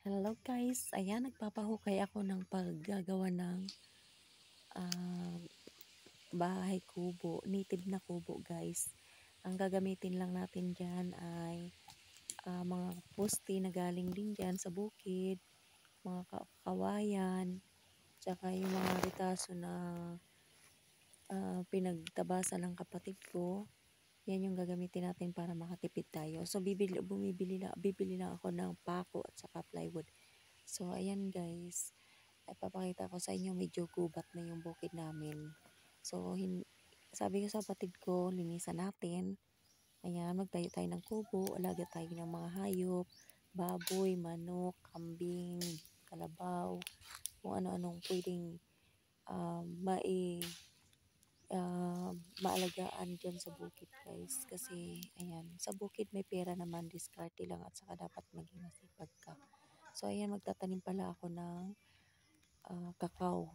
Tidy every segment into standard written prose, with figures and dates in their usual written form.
Hello guys, ayan nagpapahukay ako ng paggagawa ng ah, bahay kubo, native na kubo guys. Ang gagamitin lang natin dyan ay mga poste na galing din dyan sa bukid, mga kawayan, tsaka yung mga ritaso na pinagtabasan ng kapatid ko. Yan yung gagamitin natin para makatipid tayo. So bibili lang ako ng pako at saka plywood. So ayan guys, ay papakita ko sa inyo medyo gubat na yung bukid namin. So sabi ko sa kapatid ko, linisan natin. Ayan, magtayo tayo ng kubo, alaga tayo ng mga hayop, baboy, manok, kambing, kalabaw, kung ano-anong pwedeng maalagaan dyan sa bukid guys. Kasi ayan, sa bukid may pera naman, diskarte lang at saka dapat maging masipag ka. So ayan, magtatanim pala ako ng kakao.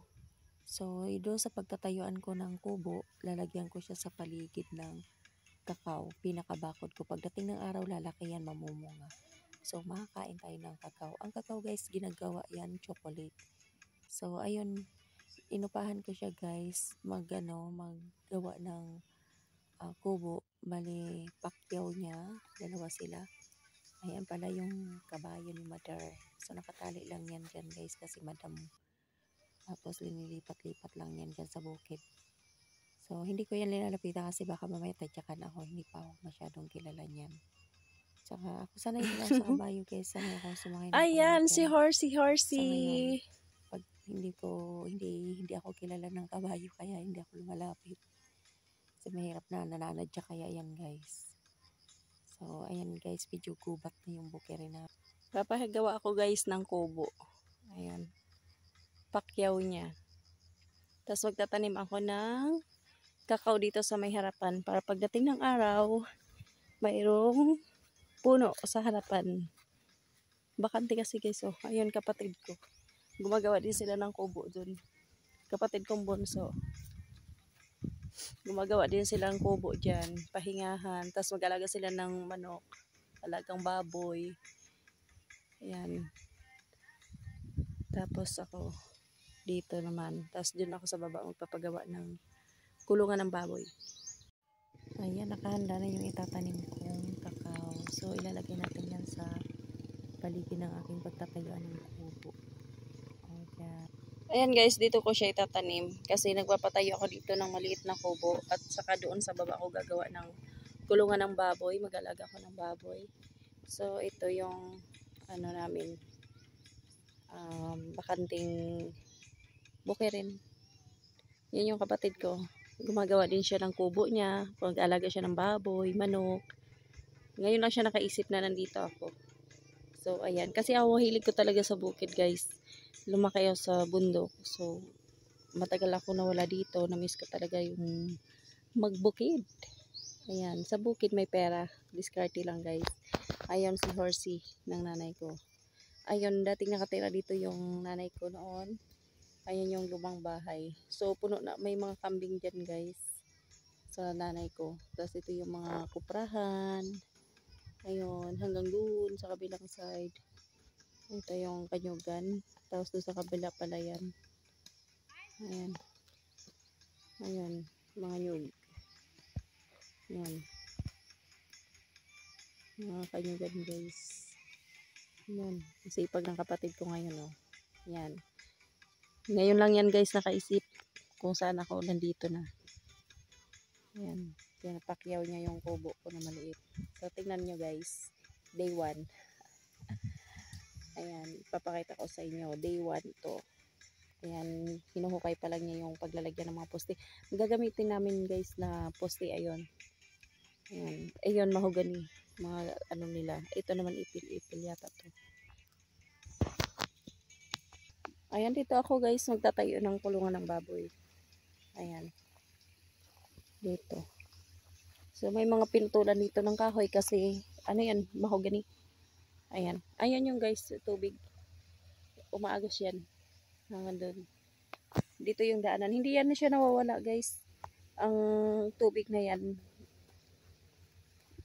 So doon sa pagtatayuan ko ng kubo, lalagyan ko siya sa paligid ng kakao, pinakabakod ko. Pagdating ng araw, lalaki yan, mamumunga. So makakain tayo ng kakao. Ang kakao guys, ginagawa yan chocolate. So ayun, inupahan ko siya guys maggawa ng kubo. Bali pakyaw niya, dalawa sila. Ayan pala yung kabayo ni mother. So nakatali lang yan dyan guys kasi madam. Tapos linilipat-lipat lang yan dyan sa bukid. So hindi ko yan linalapitan kasi baka mamaya tadyakan ako. Hindi pa ako masyadong kilala niyan. Tsaka ako sanay din ako sa kabayo guys. Sanay ako sumakay ng kabayo. Ayan, si Horsey. Sa ngayon, pag hindi ako kilala ng kabayo kaya hindi ako lumalapit. Kasi mahirap na nananadya kaya yan guys. So ayan guys, medyo gubat na yung bukiri na. Papagawa ako guys ng kubo. Ayan. Pakyaw niya. Tapos magtatanim ako ng kakao dito sa may harapan para pagdating ng araw, mayroong puno sa harapan. Bakante kasi guys, oh. Ayun kapatid ko. Gumagawa din sila ng kubo dun. Kapatid kong bunso. Gumagawa din sila ng kubo dyan. Pahingahan. Tapos mag-alaga sila ng manok. Alagang baboy. Ayan. Tapos ako dito naman. Tapos dun ako sa baba magpapagawa ng kulungan ng baboy. Ayan, nakahanda na yung itatanim kong kakao. So ilalagay natin yan sa paligid ng aking pagtatayuan ng kubo. Ayan. Ayan guys, dito ko siya itatanim. Kasi nagpapatayo ako dito ng maliit na kubo. At saka doon sa baba ko gagawa ng kulungan ng baboy. Mag-alaga ko ng baboy. So ito yung ano namin. Bakanting bukirin. Yan yung kapatid ko. Gumagawa din siya ng kubo niya. Pag-alaga siya ng baboy, manok. Ngayon lang siya nakaisip na nandito ako. So, ayan. Kasi ako hilig ko talaga sa bukid, guys. Lumaki ako sa bundok. So, matagal ako nawala dito. Namiss ko talaga yung magbukid. Ayan. Sa bukid may pera. Diskarte lang, guys. Ayan si Horsey ng nanay ko. Ayun, dating nakatira dito yung nanay ko noon. Ayan yung lumang bahay. So, puno na. May mga kambing dyan, guys. Sa nanay ko. Tapos ito yung mga kuprahan. Ayun, hanggang doon sa kabilang side. Ito yung kanyugan. Tapos doon sa kabila pala yan. Ayan. Ayan, mga nyug. Ayan. Mga kanyugan, guys. Ayan. Sipag ng kapatid ko ngayon, oh. Ayan. Ngayon lang yan, guys, nakaisip kung saan ako nandito na. Ayan. Pinapakyaw niya yung kubo ko na maliit. So, tingnan nyo, guys. Day 1. Ayan. Papakita ko sa inyo. Day 1 to. Ayan. Hinuhukay pa lang niya yung paglalagyan ng mga poste. Gagamitin namin, guys, na poste. Ayun. Ayan. Ayun, mahogany. Mga ano nila. Ito naman ipil-ipil yata to. Ayan, dito ako, guys, magtatayo ng kulungan ng baboy. Ayan. Dito. So, may mga pintulan dito ng kahoy kasi, ano yan, mahogany. Ayan. Ayan yung guys, tubig. Umaagos yan. Hanggang doon. Dito yung daanan. Hindi yan na siya nawawala, guys. Ang tubig na yan.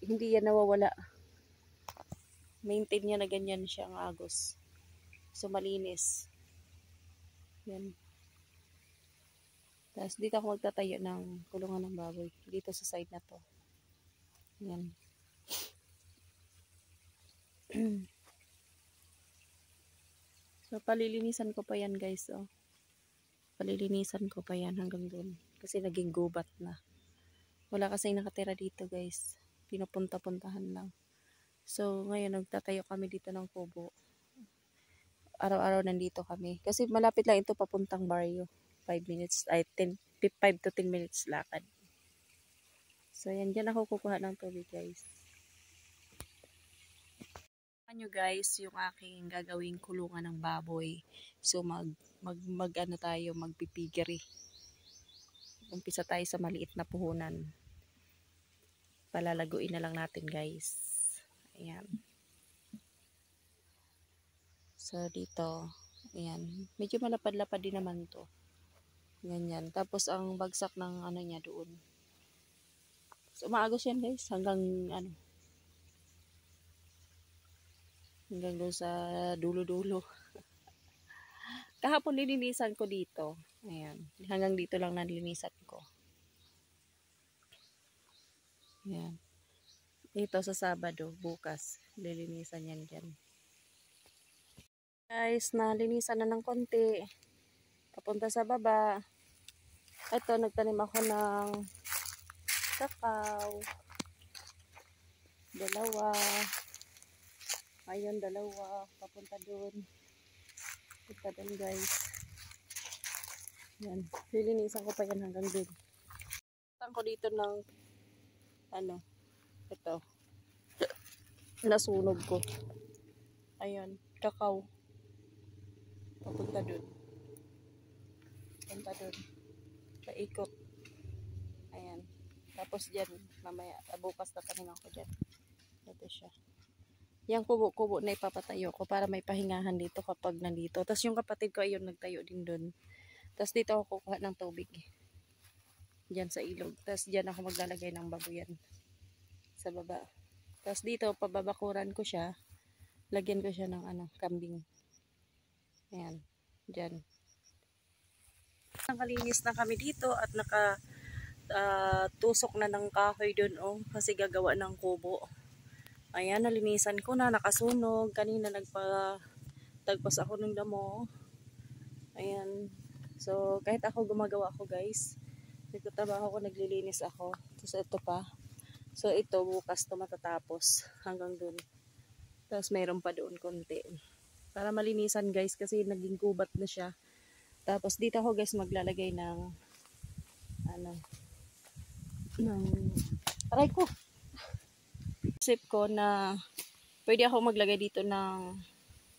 Hindi yan nawawala. Maintain niya na ganyan siya ang agos. So malinis. Yan. Tapos dito ako magtatayo ng kulungan ng baboy. Dito sa side na to. Yan. So palilinisan ko pa yan guys. Oh. Palilinisan ko pa yan hanggang dun. Kasi naging gubat na. Wala kasing nakatira dito guys. Pinupunta-puntahan lang. So ngayon nagtatayo kami dito ng kubo. Araw-araw nandito kami. Kasi malapit lang ito papuntang baryo. 5 minutes, 5 to 10 minutes lakad. So yan, dyan ako kukuha ng tubig guys. Nyo guys, yung aking gagawing kulungan ng baboy. So ano tayo, magpipigiri. Umpisa tayo sa maliit na puhunan. Palalaguin na lang natin guys. Ayan. So dito, ayan. Medyo malapad-lapad din naman to. Ganyan. Tapos ang bagsak ng ano niya doon. So umaagos yan guys hanggang ano. Hanggang doon sa dulo-dulo. Kahapon nilinisan ko dito. Ayan. Hanggang dito lang nalinisan ko. Ayan. Ito sa Sabado, bukas. Lilinisan yan dyan. Guys, nalinisan na ng konti. Papunta sa baba. Ito, nagtanim ako ng kakao. Dalawa. Ayun, dalawa. Papunta doon. Punta doon guys. Yan. Lilinisan ko pa yan hanggang doon. Punta ko dito ng ano. Ito. Nasunog ko. Ayun. Kakao. Papunta doon. Punta doon. Paikot. Ayan. Tapos dyan. Mamaya. Bukas tatanim ako dyan. Ito siya. Yung kubo-kubo na ipapatayo ko para may pahingahan dito kapag nandito. Tapos yung kapatid ko ayun nagtayo din doon. Tapos dito ako kukuha ng tubig. Diyan sa ilog. Tapos diyan ako maglalagay ng baboyan. Sa baba. Tapos dito pababakuran ko siya. Lagyan ko siya ng kambing. Ayan. Diyan. Nakalinis na kami dito at tusok na ng kahoy doon kasi gagawa ng kubo. Ayan, nalinisan ko na, nakasunog. Kanina nagpatagpas ako ng damo. Ayan. So, kahit ako gumagawa ako guys. Nagtatrabaho ako, naglilinis ako. Tapos ito pa. So, ito bukas to matatapos hanggang dun. Tapos mayroon pa doon konti. Para malinisan guys kasi naging gubat na siya. Tapos dito ako guys maglalagay ng aray ko. Isip ko na pwede ako maglagay dito ng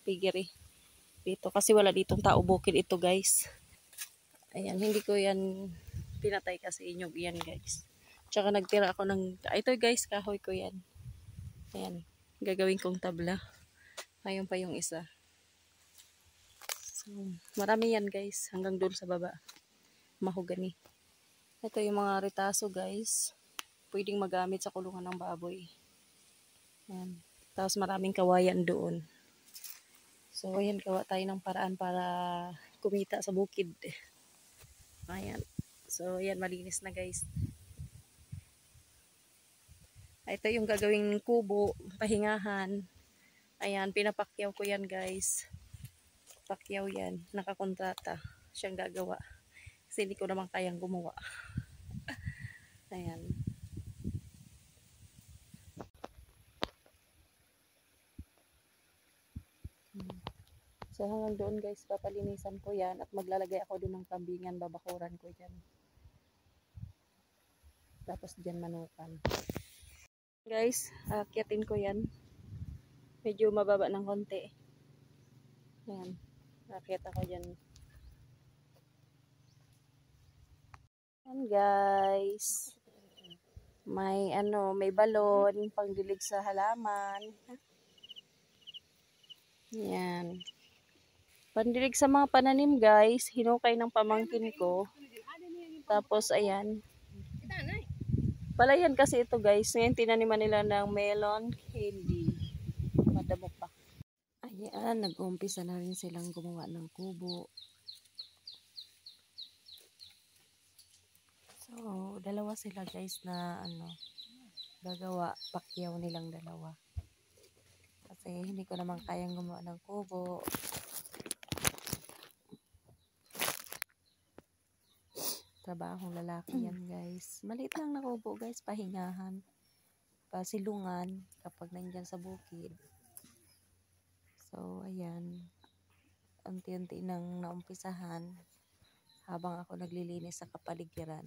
piggery dito kasi wala ditong tao bukid ito guys. Ayan, hindi ko yan pinatay kasi inyog yan guys. Tsaka nagtira ako ng ito guys, kahoy ko yan. Ayan, gagawin kong tabla. Ayun pa yung isa. So, marami yan guys hanggang doon sa baba. Mahogani. Ito yung mga retaso guys. Pwedeng magamit sa kulungan ng baboy. Ayan. Tapos maraming kawayan doon. So, ayan, gawa tayo ng paraan para kumita sa bukid. Ayan. So, ayan, malinis na guys. Ito yung gagawing kubo, pahingahan. Ayan, pinapakyaw ko yan guys. Pakyaw yan. Nakakontrata. Siyang gagawa. Kasi hindi ko naman kayang gumawa. Ayan. So hanggang doon guys, papalinisan ko yan at maglalagay ako doon ng kambingan, babakuran ko dyan. Tapos dyan manukan. Guys, akyatin ko yan. Medyo mababa ng konti. Ayan, akyat ako dyan. Ayan guys. May balon, pangdilig sa halaman. Ayan. Pandilig sa mga pananim guys, hinukay ng pamangkin ko. Tapos ayan. Palayan kasi ito guys. Ngayon tinaniman nila ng melon, hindi. Madamo pa. Yan, nag-uumpisa na rin silang gumawa ng kubo. So, dalawa sila guys na gagawa, pakyaw nilang dalawa. Kasi hindi ko naman kayang gumawa ng kubo. Trabahong lalaki yan guys. Maliit lang na kubo guys, pahingahan, pasilungan kapag nandyan sa bukid. So, ayan. Unti-unti nang naumpisahan habang ako naglilinis sa kapaligiran.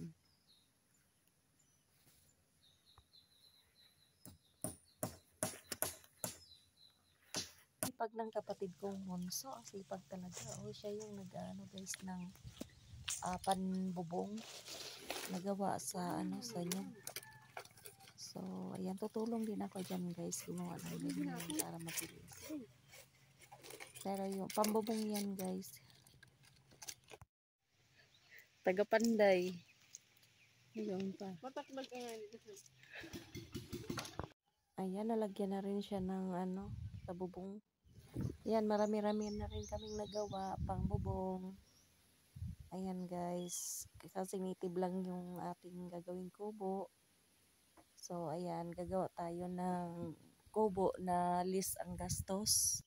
Sipag ng kapatid kong bunso, sipag talaga. Siya yung nag-ano guys ng panbubong. Nagawa sa sa inyo. So, ayan, tutulong din ako dyan guys. Gumawa ng ganyan para mabilis. Pero yung pambubong yan guys. Taga-Panday. Ayun pa. Ayan, nalagyan na rin siya ng sa bubong. Ayan, marami-rami na rin kaming nagawa, pang bubong. Ayan guys, kasi native lang yung ating gagawing kubo. So, ayan, gagawa tayo ng kubo na list ang gastos.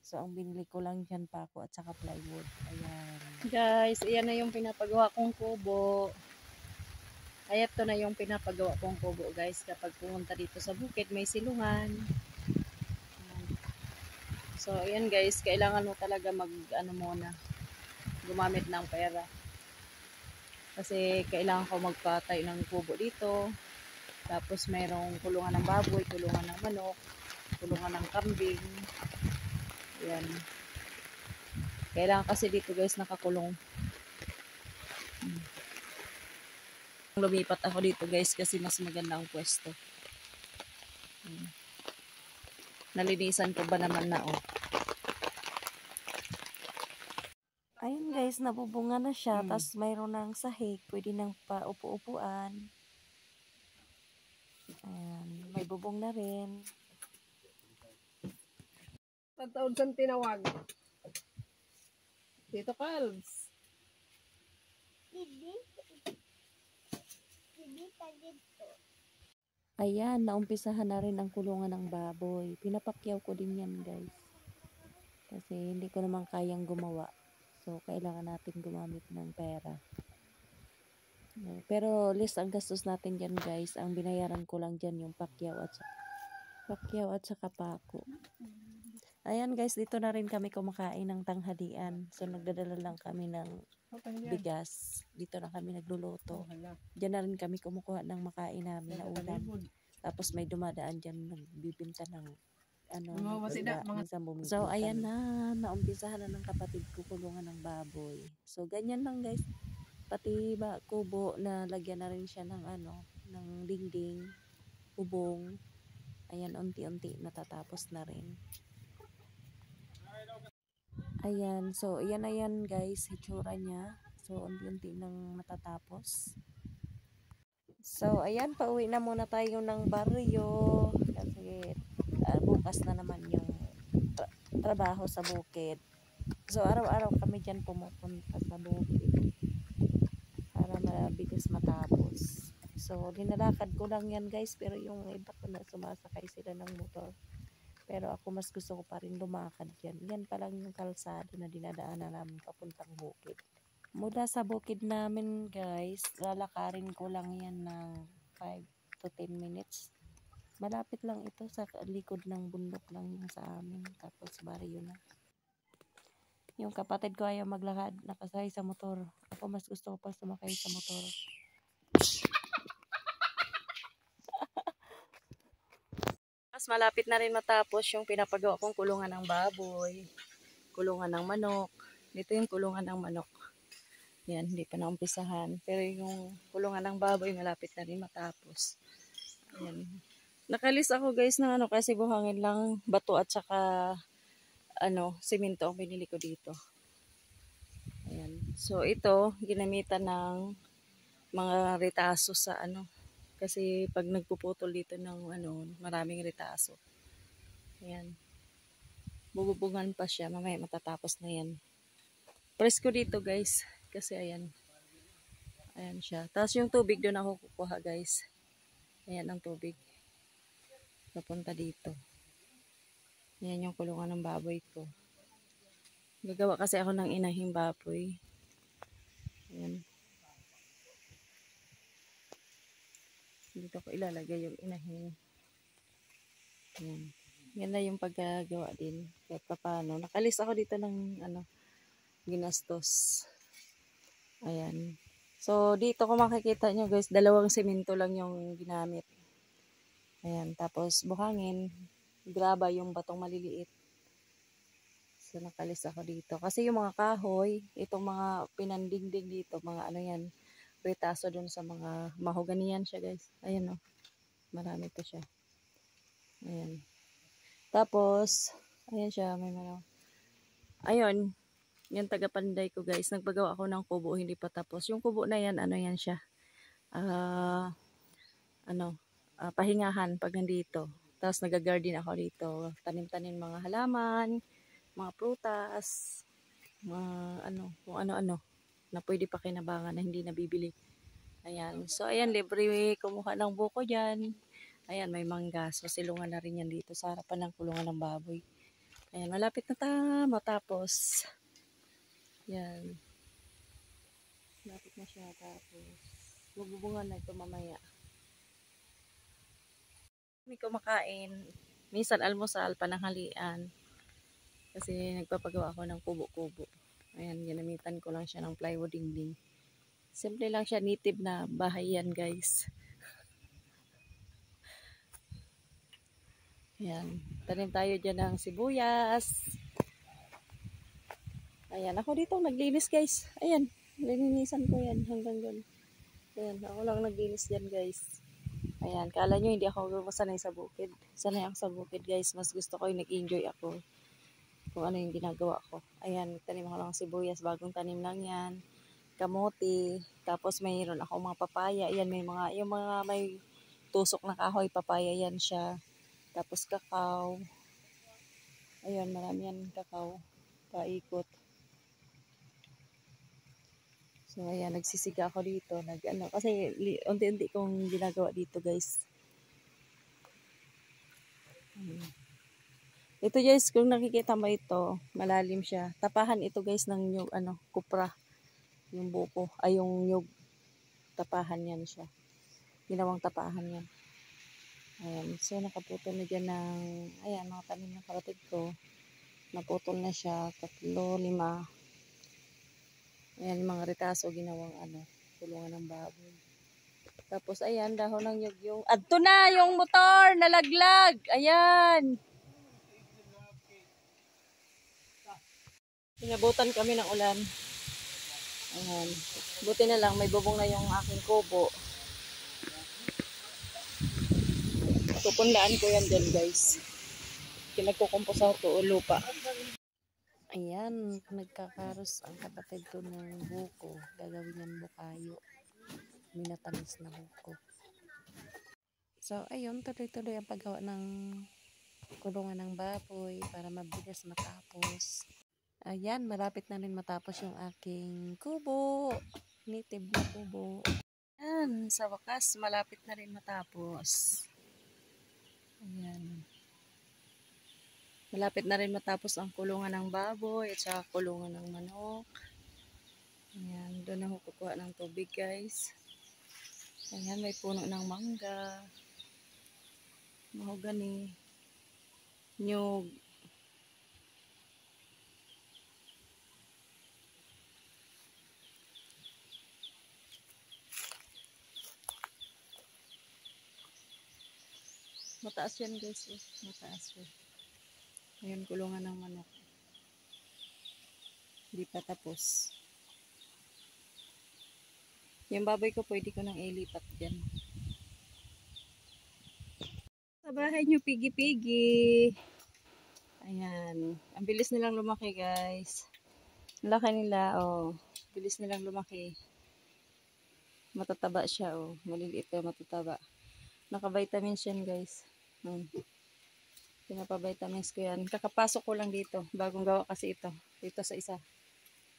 So, ang binili ko lang dyan pako at saka plywood. Ayan. Guys, ayan na yung pinapagawa kong kubo. Ay, ito na yung pinapagawa kong kubo guys. Kapag pumunta dito sa bukid, may silungan. So, ayan guys, kailangan mo talaga muna, gumamit ng pera. Kasi kailangan ko magpatay ng kubo dito. Tapos mayroong kulungan ng baboy, kulungan ng manok, kulungan ng kambing. Ayan. Kailangan kasi dito guys nakakulong. Lumipat ako dito guys kasi mas maganda ang pwesto. Nalinisan ko ba naman na Ayun guys, nabubunga na siya. Tapos mayroon ng sahig. Pwede nang paupo-upuan. Ayan, may bubong na rin. Taon saan tinawag? Tito Calves. Ayan, naumpisahan na rin ang kulungan ng baboy. Pinapakyaw ko din yan guys. Kasi hindi ko naman kayang gumawa. So, kailangan natin gumamit ng pera. Pero list ang gastos natin dyan guys. Ang binayaran ko lang dyan yung pakyaw at saka pako. Ayan guys, dito na rin kami kumakain ng tanghalian. So, nagdadala lang kami ng bigas. Dito na kami nagluluto. Diyan na rin kami kumukuha ng makain namin na ulam. Tapos may dumadaan dyan nagbibinta ng So, ayan na. Naumpisahan na ng kapatid ko kulungan ng baboy. So, ganyan lang guys. Pati kubo na lagyan na rin siya ng ng dingding, bubong. Ayan, unti-unti natatapos na rin. Ayan, so ayan na yan guys, hitsura niya. So, unti-unti nang natatapos. So, ayan, pauwi na muna tayo ng baryo. Kasi bukas na naman yung trabaho sa bukid. So, araw-araw kami dyan pumupunta sa bukid para mabilis matapos. So, dinalakad ko lang yan guys, pero yung iba ko na sumasakay sila ng motor. Pero ako mas gusto ko pa rin lumakad yan. Yan pa lang yung kalsada na dinadaanan namin papuntang bukid. Mula sa bukid namin guys, lalakarin ko lang yan ng 5 to 10 minutes. Malapit lang ito, sa likod ng bundok lang yung sa amin. Tapos baryo na. Yung kapatid ko ayaw maglakad, nakasakay sa motor. Ako mas gusto ko pa sumakay sa motor. Mas malapit na rin matapos yung pinapagawa kong kulungan ng baboy, kulungan ng manok. Dito yung kulungan ng manok. Yan, hindi pa naumpisahan. Pero yung kulungan ng baboy, malapit na rin matapos. Ayan. Nakalis ako guys ng kasi buhangin lang bato at saka simento ang binili ko dito. Ayan. So ito, ginamitan ng mga retaso sa kasi pag nagpuputol dito ng maraming retaso. Ayan. bububungan pa siya. Mamaya matatapos na yan. Presko dito guys. Kasi ayan. Ayan siya. Tapos yung tubig doon ako kukuha guys. Ayan ang tubig. Papunta dito. Ayan yung kulungan ng baboy ko. Gagawa kasi ako ng inahing baboy. Ayan. Dito ko ilalagay yung inahing. Ayan. Yan na yung paggagawa din. Kahit pa paano. Nakalis ako dito ng ginastos. Ayan. So, dito kung makikita nyo guys, 2 semento lang yung ginamit. Ayan. Tapos, buhangin. Graba yung batong maliliit. So, nakalis ako dito. Kasi yung mga kahoy, itong mga pinandingding dito, mga ano yan, retaso dun sa mga mahoganian siya guys. Ayan o. Marami to siya. Ayan. Tapos, ayan siya, may mga, ayun, yung taga-panday ko guys, nagpagawa ako ng kubo, hindi pa tapos. Yung kubo na yan, ano yan siya, pahingahan pag nandito. Tapos nag-garden ako dito, tanim-tanim mga halaman, mga prutas, mga kung ano-ano, na pwede pa kinabangan na hindi nabibili. Ayan, so ayan, libre kumuha ng buko dyan. Ayan, may mangga. So, silungan na rin yan dito sa harapan ng kulungan ng baboy. Ayan, malapit na matapos. Yan. Malapit na siya matapos. Magbubungan na ito mamaya. May kumakain. Minsan almusal, pananghalian. Kasi nagpapagawa ako ng kubo-kubo. Ayan, ginamitan ko lang siya ng plywood dingding. Simple lang siya, native na bahay yan guys. Ayan, tanim tayo dyan ng sibuyas. Ayan, ako dito naglinis guys. Ayan, lininisan ko yan hanggang doon. Ayan, ako lang naglinis dyan guys. Ayan, kala nyo hindi ako masanay sa bukid. Sanay ako sa bukid guys. Mas gusto ko yung nag-enjoy ako kung ano yung ginagawa ko. Ayan, tanim ako lang sibuyas. Bagong tanim lang yan. Kamote. Tapos mayroon ako mga papaya. Ayan, yung mga may tusok na kahoy. Papaya yan siya. Tapos kakao. Ayan, marami yan kakao. Paikot. So, ayan, nagsisiga ako dito. Kasi unti-unti kong ginagawa dito, guys. Ito, guys, kung nakikita mo ito, malalim siya. Tapahan ito, guys, ng nyug, kupra. Yung buko. Ay, yung nyug. Tapahan yan siya. Ginawang tapahan yan. Ayan. So, nakaputol na dyan ng, ayan, mga tanim ng kapatid ko. Naputol na siya. 3, 5. Ayan, mga retaso ginawang kulungan ng baboy. Tapos ayan, dahon ng nyug yung adto na yung motor nalaglag. Ayan. Pinabutan kami ng ulan. Ayan. Buti na lang may bubong na yung aking kubo. Pupunlaan ko yan dyan guys. Pinagkukumpos ako to lupa. Ayan, nagkakaros ang kapatid ko ng buko. Gagawin yan bukayo. Minatamis na buko. So, ayun, tuloy-tuloy ang paggawa ng kulungan ng baboy para mabilis matapos. Ayan, malapit na rin matapos yung aking kubo. Native na kubo. Ayan, sa wakas, malapit na rin matapos. Ayan. Malapit na rin matapos ang kulungan ng baboy at saka kulungan ng manok. Ayan, doon ako kukuha ng tubig guys. Ayan, may puno ng mangga. Mahogani. Nyug. Mataas yan guys. Mataas yan. Ayan, kulungan ng manok. Hindi pa tapos. Yung baboy ko pwede ko nang ilipat dyan. Sa bahay nyo, pigi-pigi. Ayan. Ang bilis nilang lumaki guys. Ang laki nila, oh. Bilis nilang lumaki. Matataba siya, oh. Maliliit pero matataba. Naka-vitamins yan guys. Pinapavitamins ko yan. Kakapasok ko lang dito. Bagong gawa kasi ito. Dito sa isa.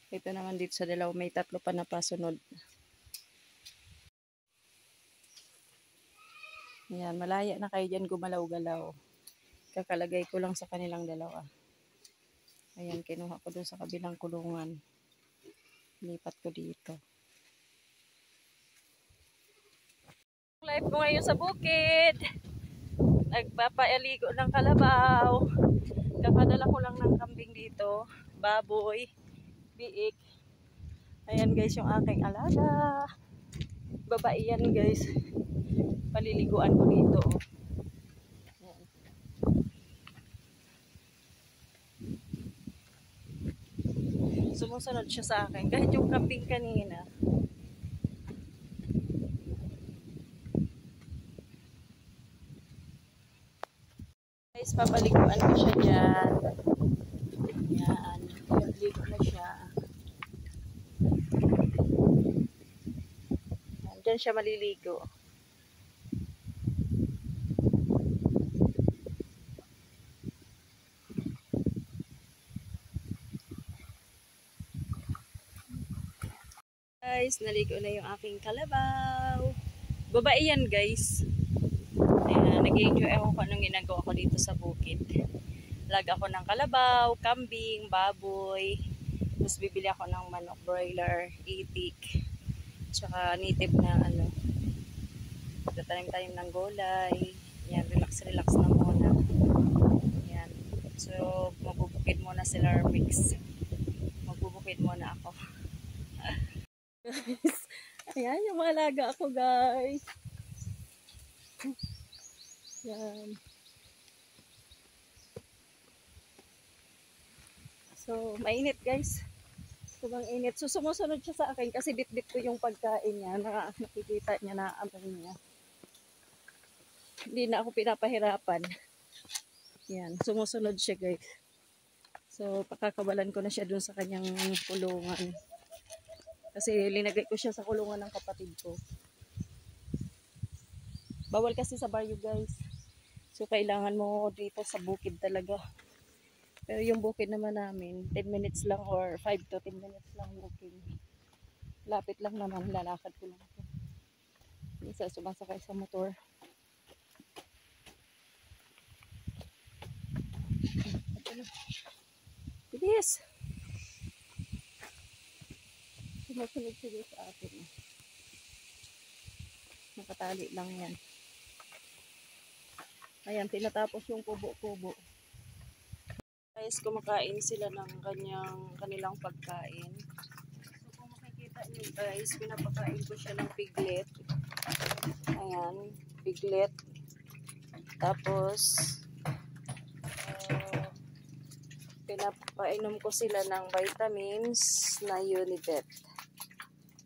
Ito naman dito sa dalawa. May 3 pa na pasunod. Ayan, malaya na kayo dyan gumalaw-galaw. Kakalagay ko lang sa kanilang dalawa. Ayan, kinuha ko doon sa kabilang kulungan. Lipat ko dito. Live ko ngayon sa bukid. Nagpapaaligo ng kalabaw. Kakadala ko lang ng kambing dito. Baboy. Biik. Ayan guys yung aking alaga. Babae yan guys. Paliliguan ko dito. Ayan. Sumusunod siya sa akin. Kahit yung kambing kanina. Guys, papaliguan ko siya dyan. Yan. Ligo na siya. Yan. Dyan siya maliligo. Guys, naligo na yung aking kalabaw. Babae yan guys. Ayan, nag-enjoy ako kung anong ginagawa ko dito sa bukid. Laga ako ng kalabaw, kambing, baboy. Tapos bibili ako ng manok, broiler, itik. Tsaka native na ano. Tatanim-tanim ng gulay. Yan, relax-relax na muna. Yan. So, magbubukid muna sila mix. Magbubukid muna ako. Guys, ayan yung mga alaga ako guys. Yan. So, mainit guys. Sobrang init. So, sumusunod siya sa akin kasi bit-bit ko yung pagkain niya. Nakikita niya na amoy niya. Hindi na ako pinapahirapan. Yan. Sumusunod siya guys. So, pakakabalan ko na siya dun sa kanyang kulungan. Kasi linagay ko siya sa kulungan ng kapatid ko. Bawal kasi sa baryo guys. So, kailangan mo dito sa bukid talaga. Pero yung bukid naman namin, 10 minutes lang or 5 to 10 minutes lang walking. Lapit lang naman, lalakad ko lang ito. Isa sumasakay sa motor. Bilis! Sumusunod sila sa atin. Nakatali lang yan. Ayan, tinatapos yung kubo-kubo. Guys, kumakain sila ng kanilang pagkain. So, kung makikita nyo guys, pinapakain ko siya ng piglet. Ayan, piglet. Tapos, pinapainom ko sila ng vitamins na Unibet.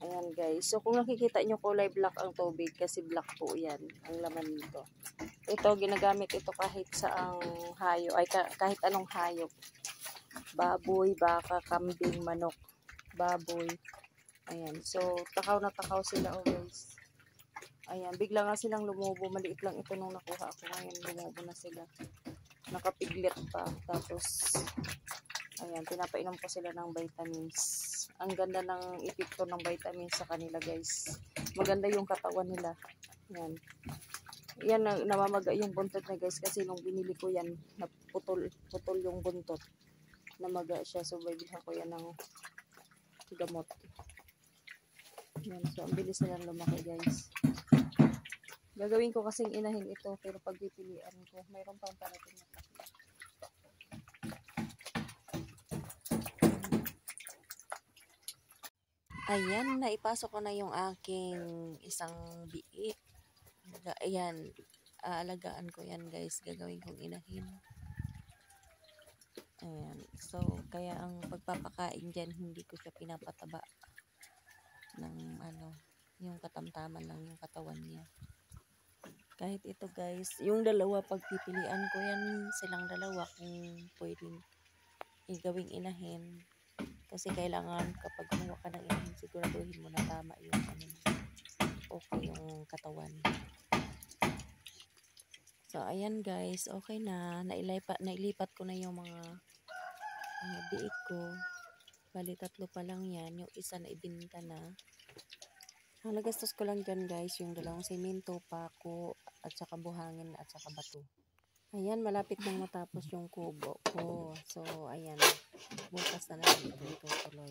Ayan guys. So, kung nakikita nyo kulay black ang tubig, kasi black po yan, ang laman nito. Ito, ginagamit ito kahit saang hayop, ay kahit anong hayop. Baboy, baka, kambing, manok, baboy. Ayan. So, takaw na takaw sila oh guys. Ayan. Bigla nga silang lumubo. Maliit lang ito nung nakuha ako. Ngayon, lumubo na sila. Nakapiglet pa. Tapos, ayan. Pinapainom ko sila ng vitamins. Ang ganda ng epekto ng vitamins sa kanila guys. Maganda yung katawan nila. Ayan. Yan, namamaga yung buntot na guys. Kasi nung binili ko yan, naputol yung buntot. Namaga siya. So, bibilhan ko yan ng gamot. Yan. So, ang bilis nilang lumaki guys. Gagawin ko kasing inahin ito. Pero pag pipilian ko, mayroon pang parating na laki. Ayan, naipasok ko na yung aking isang biik. Ayan, aalagaan ko yan guys. Gagawin kong inahin. Ayan. So, kaya ang pagpapakain dyan, hindi ko siya pinapataba ng ano, yung katamtaman lang yung katawan niya. Kahit ito guys, yung dalawa pagpipilian ko yan, silang dalawa kung pwedeng gawing inahin. Kasi kailangan kapag gumawa ka ng inahin, siguraduhin mo na tama yung ano, okay yung katawan. So, ayan guys, okay na. Nailipat ko na yung mga biik ko. Bali, 3 pa lang yan. Yung isa na ibinta na. Ang nagastos ko lang dyan guys, yung 2 semento, pako, at saka buhangin, at saka bato. Ayan, malapit nang matapos yung kubo ko. So, ayan. Bukas na lang ito tutuloy.